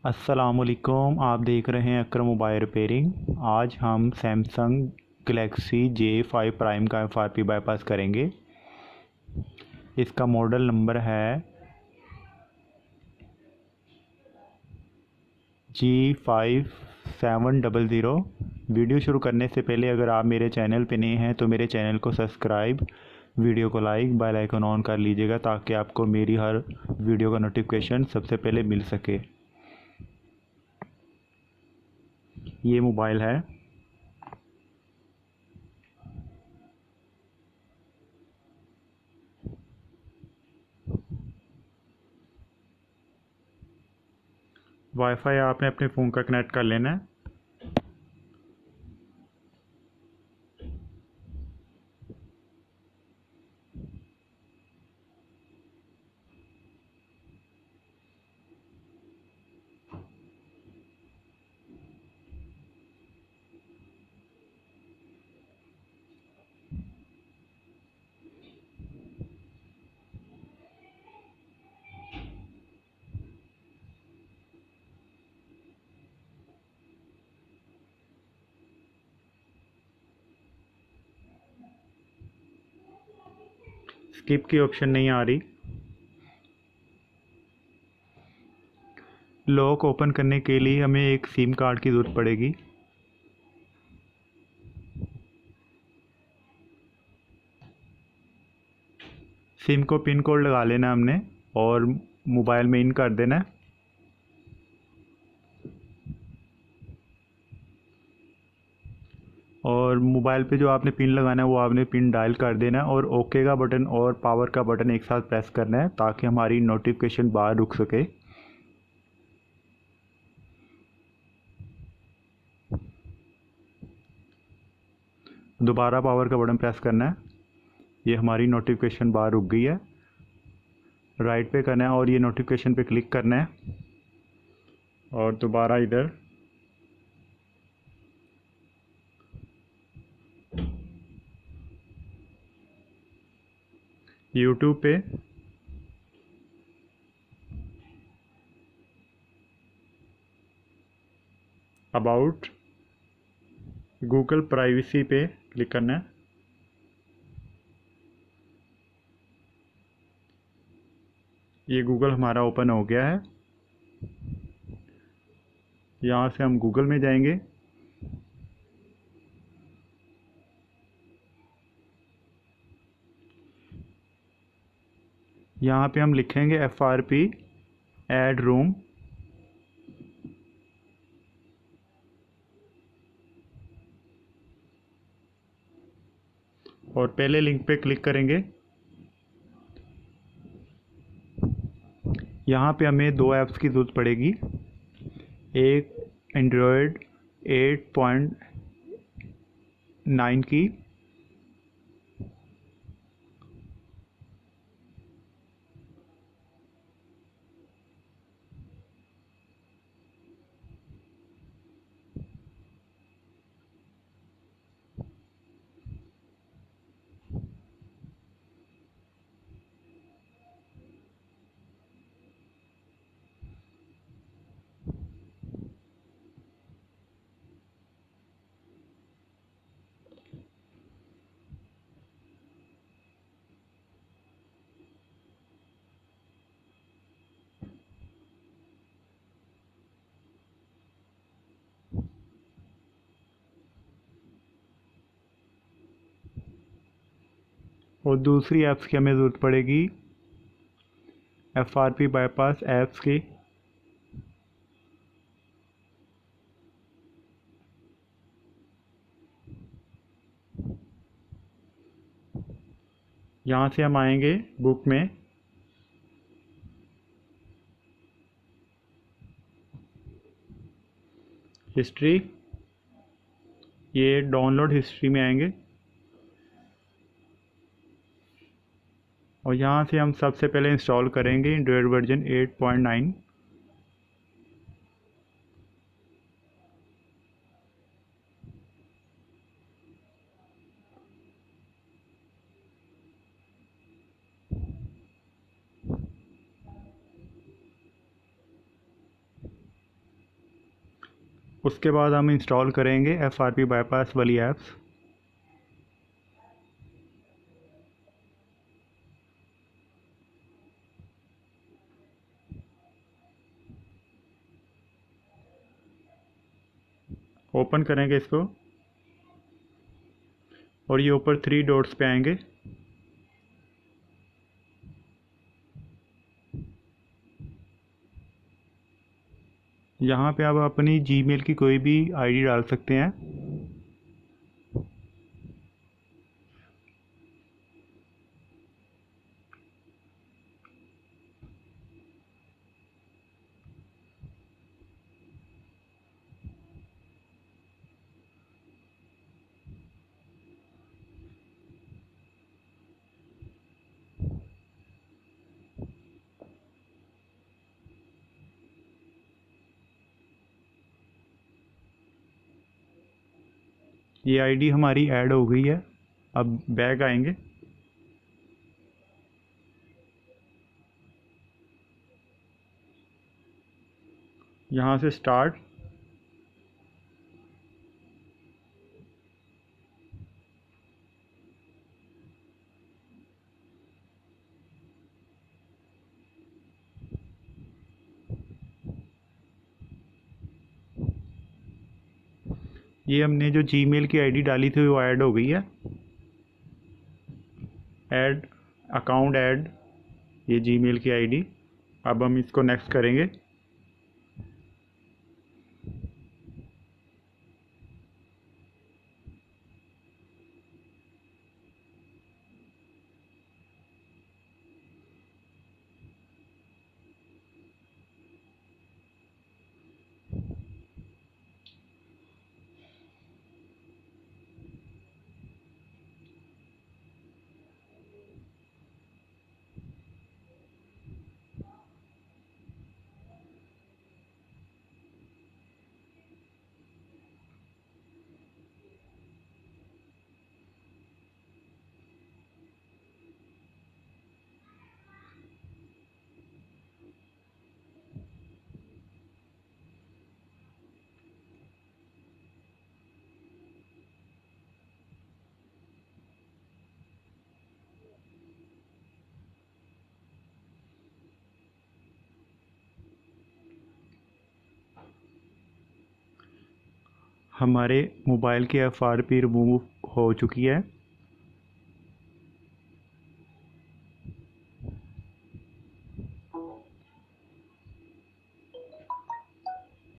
अस्सलामुअलैकुम। आप देख रहे हैं अकरम मोबाइल रिपेयरिंग। आज हम सैमसंग गैलेक्सी J5 प्राइम का FRP बाईपास करेंगे। इसका मॉडल नंबर है G5700। वीडियो शुरू करने से पहले अगर आप मेरे चैनल पे नए हैं तो मेरे चैनल को सब्सक्राइब, वीडियो को लाइक, बेल आइकन ऑन कर लीजिएगा ताकि आपको मेरी हर वीडियो का नोटिफिकेशन सबसे पहले मिल सके। ये मोबाइल है। वाईफाई आपने अपने फ़ोन का कनेक्ट कर लेना है। स्किप की ऑप्शन नहीं आ रही। लॉक ओपन करने के लिए हमें एक सिम कार्ड की ज़रूरत पड़ेगी। सिम को पिन कोड लगा लेना हमने और मोबाइल में इन कर देना है। और मोबाइल पे जो आपने पिन लगाना है वो आपने पिन डायल कर देना है और ओके का बटन और पावर का बटन एक साथ प्रेस करना है ताकि हमारी नोटिफिकेशन बाहर रुक सके। दोबारा पावर का बटन प्रेस करना है। ये हमारी नोटिफिकेशन बाहर रुक गई है। राइट पे करना है और ये नोटिफिकेशन पे क्लिक करना है और दोबारा इधर यूट्यूब पे अबाउट गूगल प्राइवेसी पे क्लिक करना है। ये गूगल हमारा ओपन हो गया है। यहाँ से हम गूगल में जाएंगे। यहाँ पे हम लिखेंगे FRP ऐड रूम। और पहले लिंक पे क्लिक करेंगे। यहाँ पे हमें दो ऐप्स की ज़रूरत पड़ेगी। एक एंड्रॉयड 8.9 की और दूसरी ऐप्स की हमें ज़रूरत पड़ेगी FRP बाईपास ऐप्स की। यहाँ से हम आएंगे बुक में। हिस्ट्री, ये डाउनलोड हिस्ट्री में आएंगे और यहाँ से हम सबसे पहले इंस्टॉल करेंगे एंड्रॉयड वर्जन 8.9। उसके बाद हम इंस्टॉल करेंगे FRP बाईपास वाली ऐप्स। ओपन करेंगे इसको और ये ऊपर 3 डॉट्स पे आएंगे। यहाँ पे आप अपनी जीमेल की कोई भी आईडी डाल सकते हैं। ये आईडी हमारी ऐड हो गई है। अब बैक आएंगे। यहाँ से स्टार्ट, ये हमने जो जीमेल की आईडी डाली थी वो ऐड हो गई है। ऐड अकाउंट ऐड, ये जीमेल की आईडी। अब हम इसको नेक्स्ट करेंगे। हमारे मोबाइल की FRP रिमूव हो चुकी है।